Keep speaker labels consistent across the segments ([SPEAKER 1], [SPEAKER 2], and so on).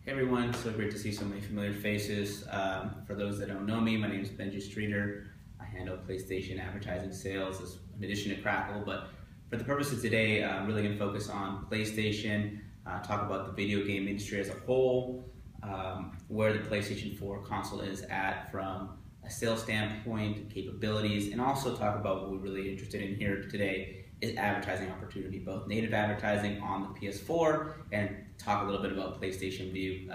[SPEAKER 1] Hey everyone, so great to see so many familiar faces. For those that don't know me, my name is Benji Streeter. I handle PlayStation advertising sales in addition to Crackle, but for the purpose of today, I'm really going to focus on PlayStation, talk about the video game industry as a whole, where the PlayStation 4 console is at from a sales standpoint, capabilities, and also talk about what we're really interested in here today is advertising opportunity, both native advertising on the PS4 and talk a little bit about PlayStation Vue,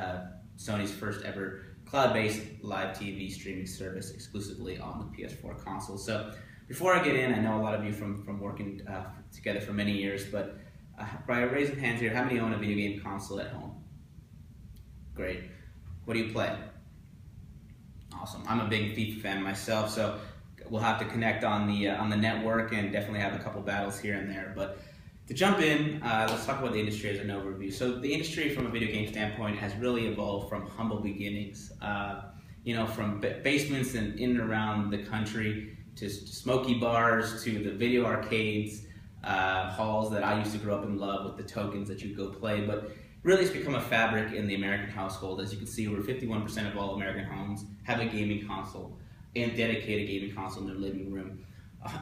[SPEAKER 1] Sony's first ever cloud-based live TV streaming service exclusively on the PS4 console. So before I get in, I know a lot of you from working together for many years, but by a raise of hands here, how many own a video game console at home? Great. What do you play? Awesome. I'm a big FIFA fan myself, so we'll have to connect on the network and definitely have a couple battles here and there. But to jump in, let's talk about the industry as an overview. So the industry from a video game standpoint has really evolved from humble beginnings, from basements and in and around the country to smoky bars to the video arcades, halls that I used to grow up and love with the tokens that you go play. But really it's become a fabric in the American household. As you can see, over 51% of all American homes have a gaming console and dedicated gaming console in their living room.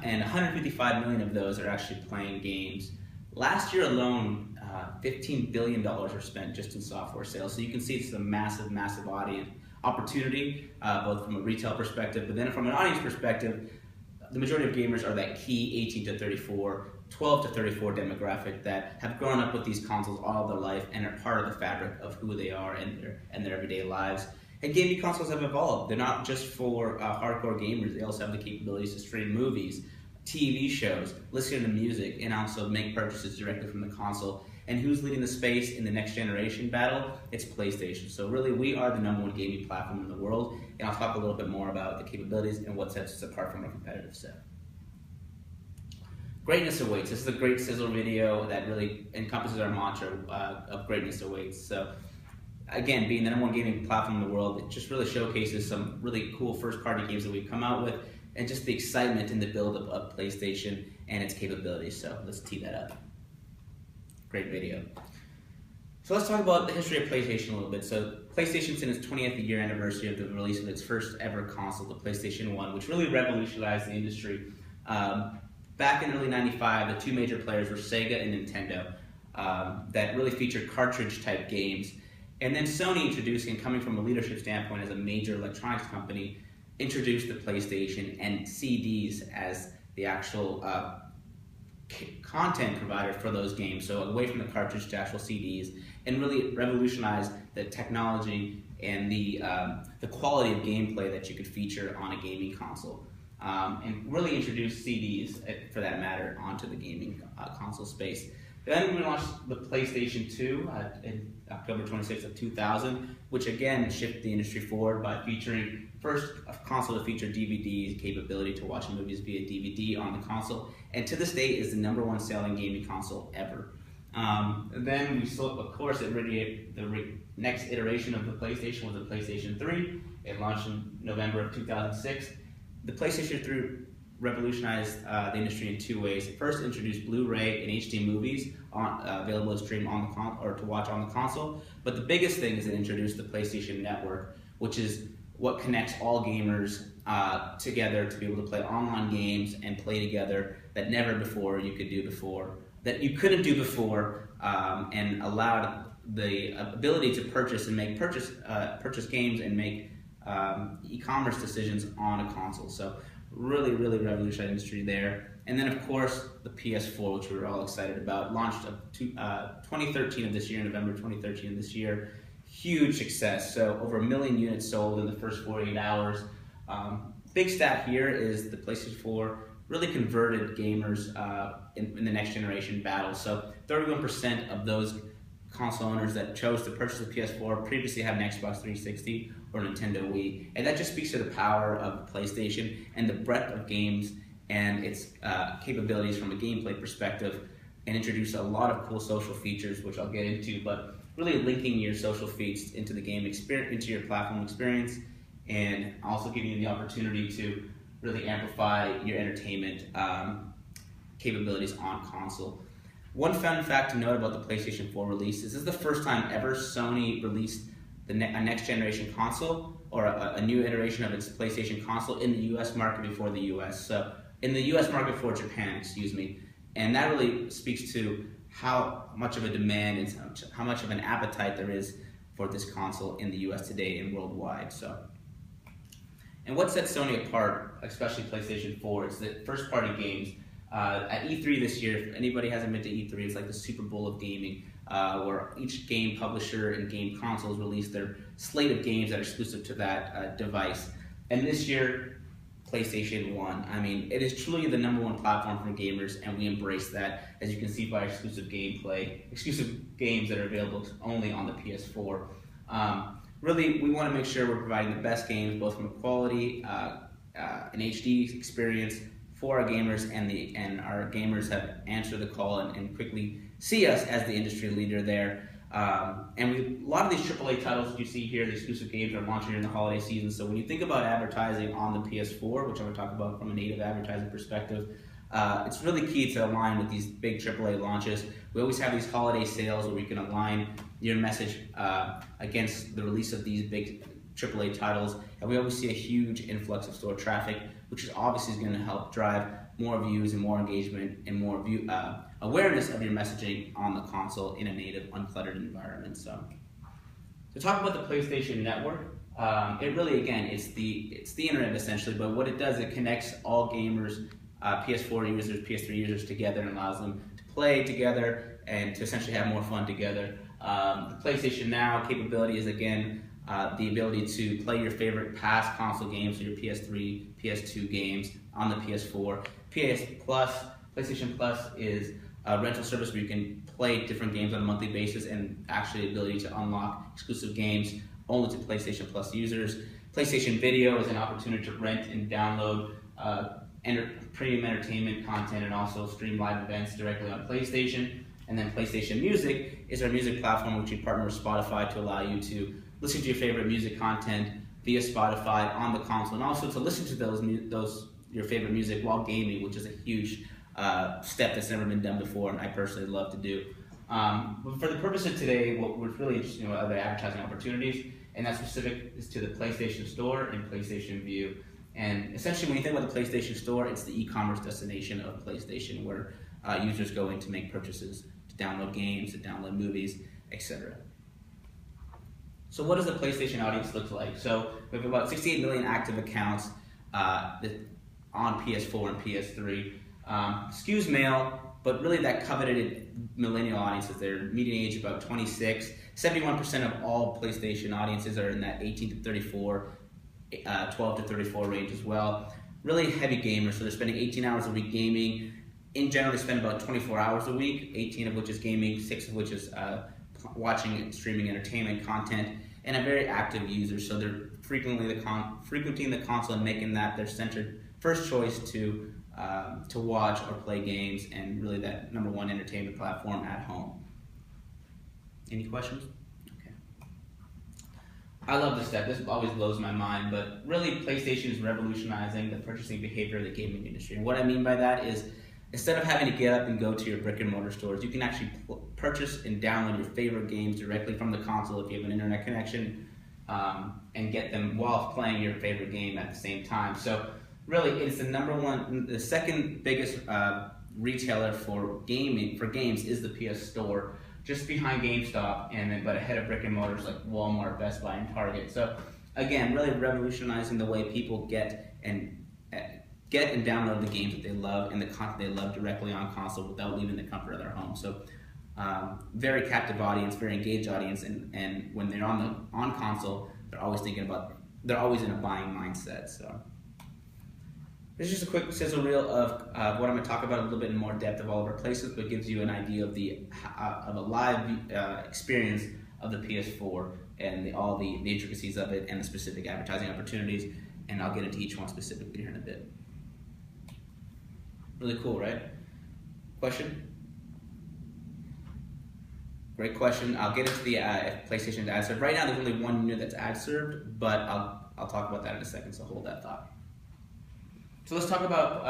[SPEAKER 1] And 155 million of those are actually playing games. Last year alone, $15 billion were spent just in software sales. So you can see it's a massive, massive audience opportunity, both from a retail perspective, but then from an audience perspective, the majority of gamers are that key 18 to 34, 12 to 34 demographic that have grown up with these consoles all their life and are part of the fabric of who they are and their everyday lives. And gaming consoles have evolved. They're not just for hardcore gamers. They also have the capabilities to stream movies, TV shows, listen to music, and also make purchases directly from the console. And who's leading the space in the next generation battle? It's PlayStation. So really, we are the #1 gaming platform in the world. And I'll talk a little bit more about the capabilities and what sets us apart from our competitive set. Greatness awaits. This is a great sizzle video that really encompasses our mantra of greatness awaits. So again, being the #1 gaming platform in the world, it just really showcases some really cool first-party games that we've come out with and just the excitement in the build of PlayStation and its capabilities. So let's tee that up. Great video. So let's talk about the history of PlayStation a little bit. So PlayStation's in its 20th year anniversary of the release of its first ever console, the PlayStation 1, which really revolutionized the industry. Back in early '95, the two major players were Sega and Nintendo that really featured cartridge-type games. And then Sony introducing, coming from a leadership standpoint as a major electronics company, introduced the PlayStation and CDs as the actual content provider for those games. So away from the cartridge to actual CDs, and really revolutionized the technology and the quality of gameplay that you could feature on a gaming console. And really introduced CDs, for that matter, onto the gaming console space. Then we launched the PlayStation 2 in October 26th of 2000, which again shifted the industry forward by featuring first a console to feature DVDs, capability to watch movies via DVD on the console, and to this date is the #1 selling gaming console ever. Then we saw, of course, the next iteration of the PlayStation was the PlayStation 3. It launched in November of 2006. The PlayStation 3 revolutionized the industry in two ways. It first introduced Blu-ray and HD movies available to stream on the or to watch on the console. But the biggest thing is it introduced the PlayStation Network, which is what connects all gamers together to be able to play online games and play together that never before you could do before, that you couldn't do before, and allowed the ability to purchase and make purchase games and make e-commerce decisions on a console. So really, really revolutionized industry there. And then, of course, the PS4, which we were all excited about, launched of 2013 of this year, November 2013 of this year. Huge success. So over 1 million units sold in the first 48 hours. Big stat here is the PlayStation 4 really converted gamers in the next generation battle. So 31% of those console owners that chose to purchase a PS4 previously had an Xbox 360 or Nintendo Wii. And that just speaks to the power of PlayStation and the breadth of games and its capabilities from a gameplay perspective, and introduce a lot of cool social features, which I'll get into, but really linking your social feeds into the game experience, into your platform experience, and also giving you the opportunity to really amplify your entertainment capabilities on console. One fun fact to note about the PlayStation 4 release is this is the first time ever Sony released a next generation console or a new iteration of its PlayStation console in the US market before the US. So in the US market for Japan, excuse me. And that really speaks to how much of a demand and how much of an appetite there is for this console in the US today and worldwide. So, and what sets Sony apart, especially PlayStation 4, is the first party games. At E3 this year, if anybody hasn't been to E3, it's like the Super Bowl of gaming, where each game publisher and game consoles release their slate of games that are exclusive to that device. And this year, PlayStation won. I mean, it is truly the #1 platform for gamers, and we embrace that, as you can see by exclusive gameplay, exclusive games that are available only on the PS4. Really, we want to make sure we're providing the best games, both from a quality, an HD experience, for our gamers, and our gamers have answered the call and quickly see us as the industry leader there. And a lot of these AAA titles that you see here, the exclusive games, are launching during the holiday season. So when you think about advertising on the PS4, which I'm going to talk about from a native advertising perspective, it's really key to align with these big AAA launches. We always have these holiday sales where we can align your message against the release of these big AAA titles, and we always see a huge influx of store traffic, which is obviously going to help drive more views and more engagement and more awareness of your messaging on the console in a native, uncluttered environment. So, to talk about the PlayStation Network, it really, again, it's the internet essentially, but what it does, it connects all gamers, PS4 users, PS3 users together, and allows them to play together and to essentially have more fun together. The PlayStation Now capability is, again, the ability to play your favorite past console games, so your PS3, PS2 games on the PS4. PS Plus, PlayStation Plus is a rental service where you can play different games on a monthly basis, and actually the ability to unlock exclusive games only to PlayStation Plus users. PlayStation Video is an opportunity to rent and download premium entertainment content and also stream live events directly on PlayStation. And then PlayStation Music is our music platform, which we partner with Spotify to allow you to listen to your favorite music content via Spotify on the console, and also to listen to your favorite music while gaming, which is a huge step that's never been done before, and I personally love to do. But for the purpose of today, what we're really interested in are the advertising opportunities, and that specific is to the PlayStation Store and PlayStation Vue. And essentially, when you think about the PlayStation Store, it's the e-commerce destination of PlayStation, where users go in to make purchases, to download games, to download movies, etc. So what does the PlayStation audience look like? So we have about 68 million active accounts on PS4 and PS3. Skews male, but really that coveted millennial audiences. Their median age about 26. 71% of all PlayStation audiences are in that 18 to 34, 12 to 34 range as well. Really heavy gamers, so they're spending 18 hours a week gaming. In general, they spend about 24 hours a week, 18 of which is gaming, 6 of which is watching and streaming entertainment content, and a very active user, so they're frequenting the console and making that their centered first choice to watch or play games, and really that #1 entertainment platform at home. Any questions? Okay. I love this step. This always blows my mind, but really PlayStation is revolutionizing the purchasing behavior of the gaming industry. And what I mean by that is, instead of having to get up and go to your brick and mortar stores, you can actually purchase and download your favorite games directly from the console if you have an internet connection, and get them while playing your favorite game at the same time. So really, it's the second biggest retailer for games is the PS Store, just behind GameStop, but ahead of brick and mortars like Walmart, Best Buy, and Target. So again, really revolutionizing the way people get and download the games that they love and the content they love directly on console without leaving the comfort of their home. So very captive audience, very engaged audience, and when they're on console, they're always in a buying mindset. So this is just a quick sizzle reel of what I'm going to talk about a little bit in more depth of all of our places, but gives you an idea of a live experience of the PS4 and all the intricacies of it and the specific advertising opportunities, and I'll get into each one specifically here in a bit. Really cool, right? Question? Great question. I'll get into the PlayStation's ad served. Right now, there's only one unit that's ad served, but I'll talk about that in a second, so hold that thought. So let's talk about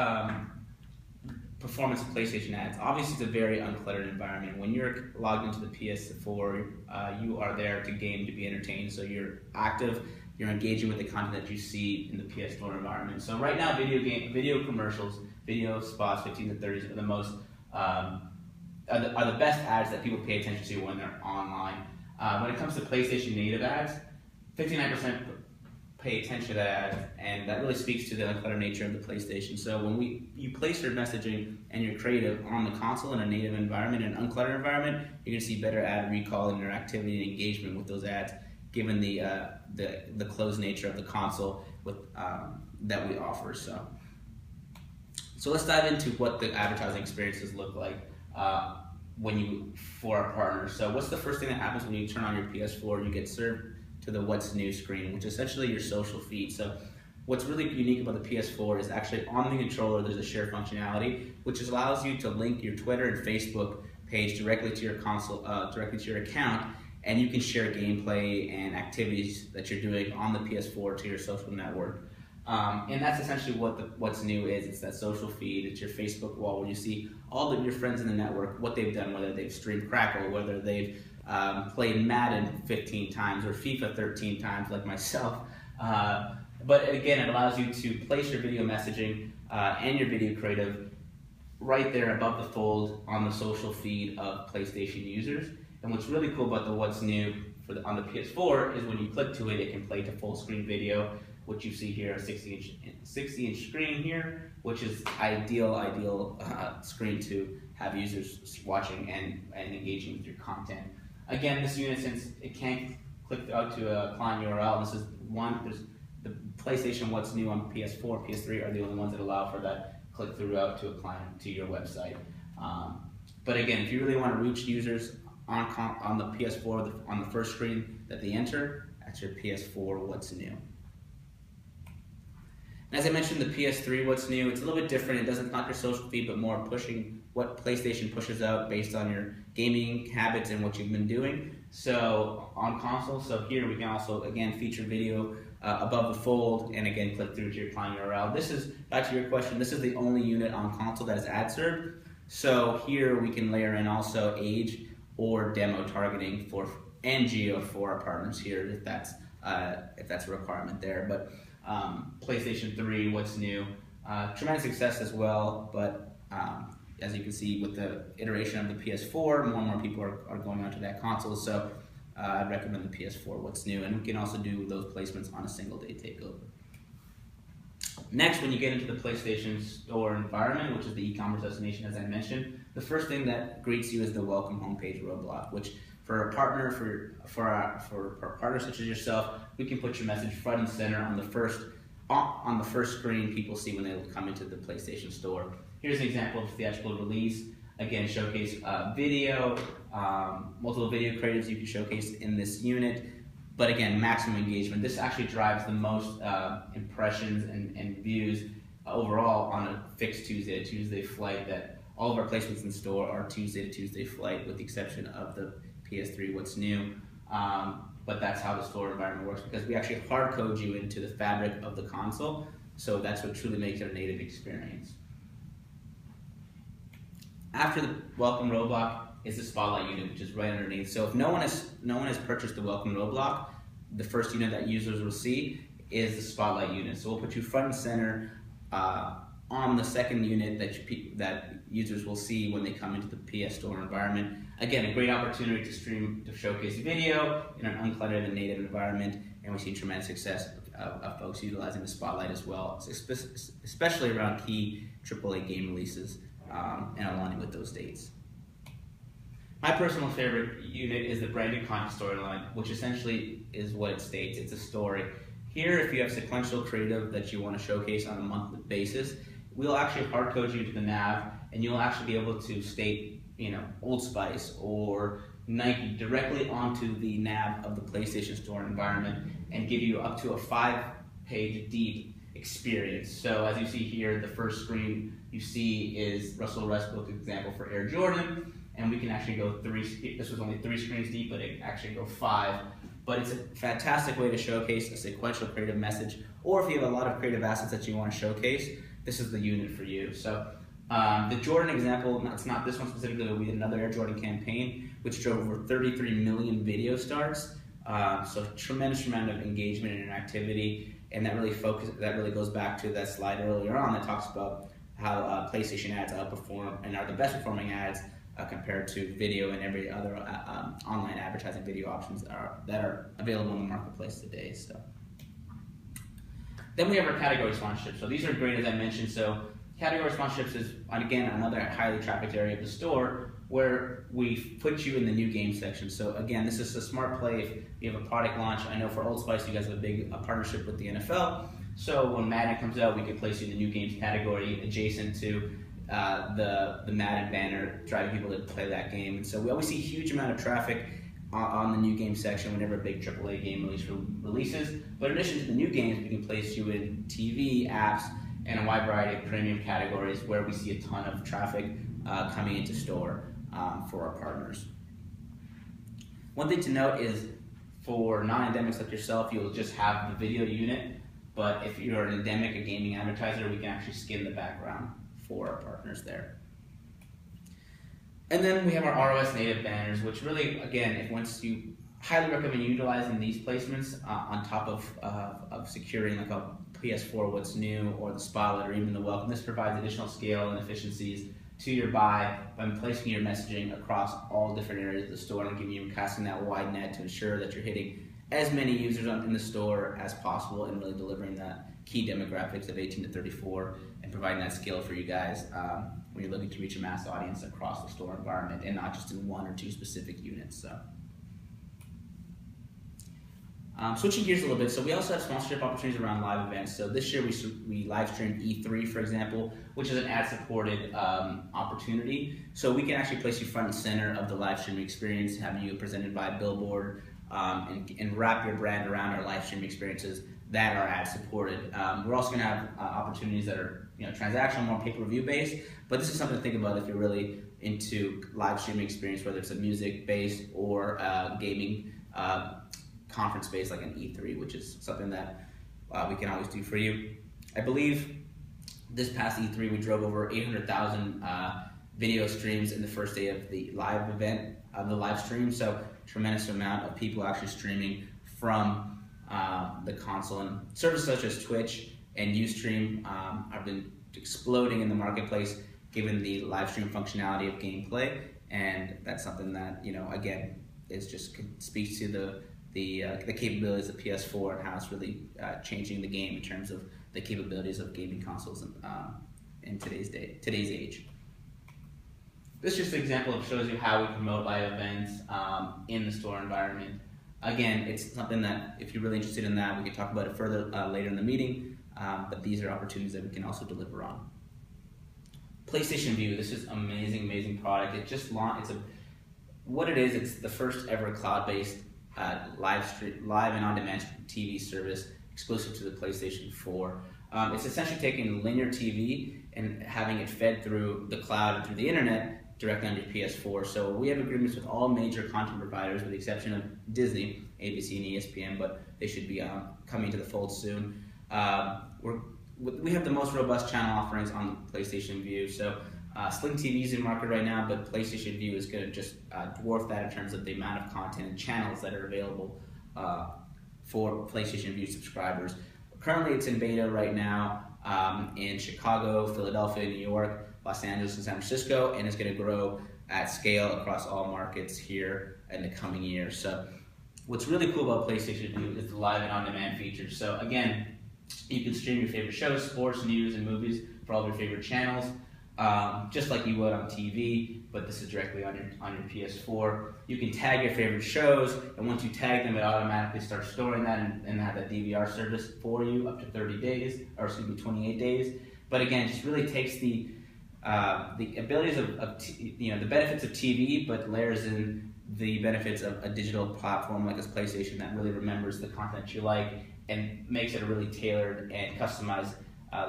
[SPEAKER 1] performance of PlayStation ads. Obviously, it's a very uncluttered environment. When you're logged into the PS4, you are there to game, to be entertained. So you're active, you're engaging with the content that you see in the PS Store environment. So right now, video commercials, video spots, 15 to 30s are the most are the best ads that people pay attention to when they're online. When it comes to PlayStation native ads, 59% pay attention to that ad, and that really speaks to the uncluttered nature of the PlayStation. So when you place your messaging and your creative on the console in a native environment, an uncluttered environment, you're going to see better ad recall and interactivity and engagement with those ads, given the closed nature of the console that we offer. So let's dive into what the advertising experiences look like for our partners. So what's the first thing that happens when you turn on your PS4? You get served to the What's New screen, which is essentially your social feed. So what's really unique about the PS4 is actually on the controller there's a share functionality, which allows you to link your Twitter and Facebook page directly to your console, directly to your account, and you can share gameplay and activities that you're doing on the PS4 to your social network. And that's essentially what What's New is. It's that social feed. It's your Facebook wall where you see all of your friends in the network, what they've done, whether they've streamed Crackle, whether they've played Madden 15 times or FIFA 13 times like myself. But again, it allows you to place your video messaging and your video creative right there above the fold on the social feed of PlayStation users. And what's really cool about the What's New on the PS4 is when you click to it, it can play to full screen video, which you see here, a 60-inch screen here, which is ideal screen to have users watching and engaging with your content. Again, this unit, since it can't click out to a client URL, this is there's the PlayStation What's New on PS4, PS3 are the only ones that allow for that click through out to a client to your website. But again, if you really want to reach users on the PS4, on the first screen that they enter, that's your PS4 What's New. And as I mentioned, the PS3 What's New, it's a little bit different. It doesn't not your social feed, but more pushing what PlayStation pushes out based on your gaming habits and what you've been doing. So on console, so here we can also, again, feature video above the fold, and again, click through to your client URL. This is, back to your question, this is the only unit on console that is ad served. So here we can layer in also age or demo targeting and geo for our partners here, if that's a requirement there. But PlayStation 3, What's New, tremendous success as well, but as you can see with the iteration of the PS4, more and more people are going onto that console, so I'd recommend the PS4 What's New, and we can also do those placements on a single day takeover. Next, when you get into the PlayStation Store environment, which is the e-commerce destination as I mentioned, the first thing that greets you is the welcome homepage roadblock, which for a partner, for a partner such as yourself, we can put your message front and center on the first screen people see when they come into the PlayStation Store. Here's an example of theatrical release. Again, showcase video, multiple video creatives you can showcase in this unit. But again, maximum engagement. This actually drives the most impressions and views overall on a fixed Tuesday to Tuesday flight. That all of our placements in store are Tuesday to Tuesday flight, with the exception of the PS3 What's New. But that's how the store environment works, because we actually hard code you into the fabric of the console. So that's what truly makes it a native experience. After the welcome roadblock is the spotlight unit, which is right underneath. So if no one has purchased the welcome roadblock, the first unit that users will see is the spotlight unit. So we'll put you front and center on the second unit that users will see when they come into the PS Store environment. Again, a great opportunity to showcase video in an uncluttered and native environment, and we see tremendous success of folks utilizing the spotlight as well, especially around key AAA game releases and aligning with those dates. My personal favorite unit is the branded content storyline, which essentially is what it states. It's a story. Here, if you have sequential creative that you want to showcase on a monthly basis, we'll actually hard code you into the nav, and you'll actually be able to state, Old Spice or Nike directly onto the nav of the PlayStation Store environment and give you up to a 5-page deep experience. So as you see here, the first screen you see is Russell Westbrook's example for Air Jordan, and we can actually go this was only 3 screens deep, but it actually go 5. But it's a fantastic way to showcase a sequential creative message, or if you have a lot of creative assets that you want to showcase, this is the unit for you. So The Jordan example, it's not this one specifically, but we did another Air Jordan campaign, which drove over 33 million video starts. So tremendous amount of engagement and interactivity, and that really goes back to that slide earlier on that talks about how PlayStation ads outperform and are the best performing ads compared to video and every other online advertising video options that are available in the marketplace today. So then we have our category sponsorships. So these are great, as I mentioned. So category sponsorships is, again, another highly trafficked area of the store where we put you in the new game section. So again, this is a smart play if you have a product launch. I know for Old Spice, you guys have a big partnership with the NFL. So when Madden comes out, we could place you in the new games category adjacent to the Madden banner, driving people to play that game. And so we always see a huge amount of traffic on the new game section whenever a big AAA game releases. But in addition to the new games, we can place you in TV, apps, and a wide variety of premium categories where we see a ton of traffic coming into store for our partners. One thing to note is for non-endemics like yourself, you'll just have the video unit, but if you're an endemic, a gaming advertiser, we can actually skin the background for our partners there. And then we have our ROS native banners, which really, again, once you highly recommend utilizing these placements on top of securing like a PS4 What's New or the Spotlight or even the Welcome. This provides additional scale and efficiencies to your buy by placing your messaging across all different areas of the store and giving you casting that wide net to ensure that you're hitting as many users in the store as possible and really delivering that key demographics of 18 to 34 and providing that scale for you guys when you're looking to reach a mass audience across the store environment and not just in one or two specific units. So. Switching gears a little bit, so we also have sponsorship opportunities around live events. So this year we live streamed E3, for example, which is an ad-supported opportunity. So we can actually place you front and center of the live streaming experience, having you presented by a billboard, and wrap your brand around our live streaming experiences that are ad-supported. We're also going to have opportunities that are transactional, more pay-per-view based, but this is something to think about if you're really into live streaming experience, whether it's a music-based or gaming conference space like an E3, which is something that we can always do for you. I believe this past E3 we drove over 800,000 video streams in the first day of the live event, of the live stream, so tremendous amount of people actually streaming from the console. And services such as Twitch and Ustream have been exploding in the marketplace given the live stream functionality of gameplay, and that's something that, again, is just speaks to the capabilities of PS4 and how it's really changing the game in terms of the capabilities of gaming consoles in today's age. This is just an example that shows you how we promote live events in the store environment. Again, it's something that if you're really interested in that, we can talk about it further later in the meeting, but these are opportunities that we can also deliver on. PlayStation Vue, this is amazing, amazing product. It just launched, it's the first ever cloud-based live and on-demand TV service exclusive to the PlayStation 4. It's essentially taking linear TV and having it fed through the cloud and through the internet directly on your PS4. So we have agreements with all major content providers with the exception of Disney, ABC, and ESPN, but they should be coming to the fold soon. We have the most robust channel offerings on the PlayStation Vue. So Sling TV is in market right now, but PlayStation Vue is going to just dwarf that in terms of the amount of content and channels that are available for PlayStation Vue subscribers. Currently, it's in beta right now in Chicago, Philadelphia, New York, Los Angeles, and San Francisco, and it's going to grow at scale across all markets here in the coming years. So what's really cool about PlayStation Vue is the live and on-demand features. So again, you can stream your favorite shows, sports, news, and movies for all of your favorite channels, just like you would on TV, but this is directly on your PS4. You can tag your favorite shows, and once you tag them, it automatically starts storing that and have that DVR service for you up to 30 days, or 28 days. But again, it just really takes the abilities of the benefits of TV, but layers in the benefits of a digital platform like this PlayStation that really remembers the content you like and makes it a really tailored and customized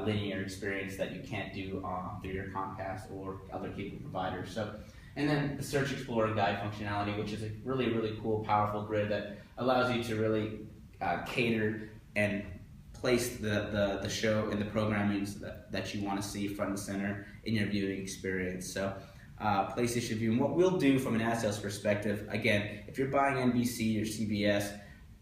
[SPEAKER 1] linear experience that you can't do through your Comcast or other cable providers. So, and then the Search, Explore, and Guide functionality, which is a really, really cool, powerful grid that allows you to really cater and place the show and the programming that you want to see front and center in your viewing experience. So PlayStation Vue, and what we'll do from an ad sales perspective, again, if you're buying NBC or CBS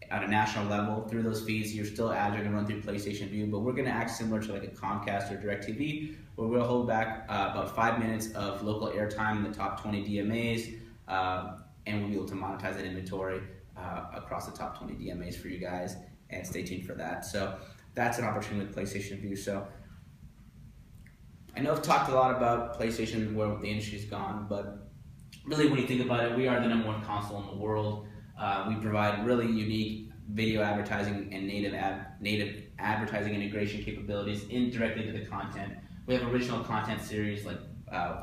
[SPEAKER 1] at a national level through those feeds, your ads are going to run through PlayStation Vue, but we're going to act similar to like a Comcast or DirecTV, where we'll hold back about 5 minutes of local airtime in the top 20 DMAs, and we'll be able to monetize that inventory across the top 20 DMAs for you guys, and stay tuned for that. So that's an opportunity with PlayStation Vue. So I know I've talked a lot about PlayStation, where the industry's gone, but really when you think about it, we are the #1 console in the world. We provide really unique video advertising and native advertising integration capabilities directly to the content. We have original content series like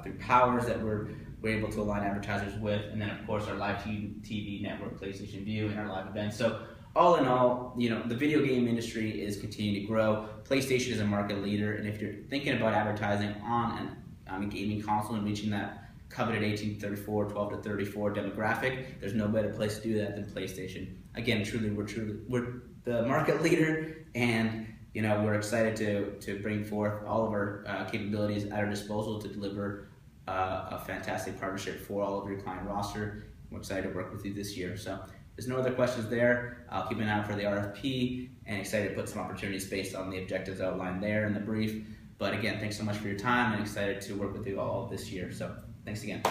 [SPEAKER 1] through Powers that we're able to align advertisers with, and then of course our live TV network, PlayStation Vue, and our live events. So all in all, the video game industry is continuing to grow. PlayStation is a market leader, and if you're thinking about advertising on a gaming console and reaching that coveted 18 to 34, 12 to 34 demographic, there's no better place to do that than PlayStation. Again, we're the market leader, and we're excited to bring forth all of our capabilities at our disposal to deliver a fantastic partnership for all of your client roster. We're excited to work with you this year. So there's no other questions there. I'll keep an eye out for the RFP, and excited to put some opportunities based on the objectives outlined there in the brief. But again, thanks so much for your time, and excited to work with you all this year. So thanks again.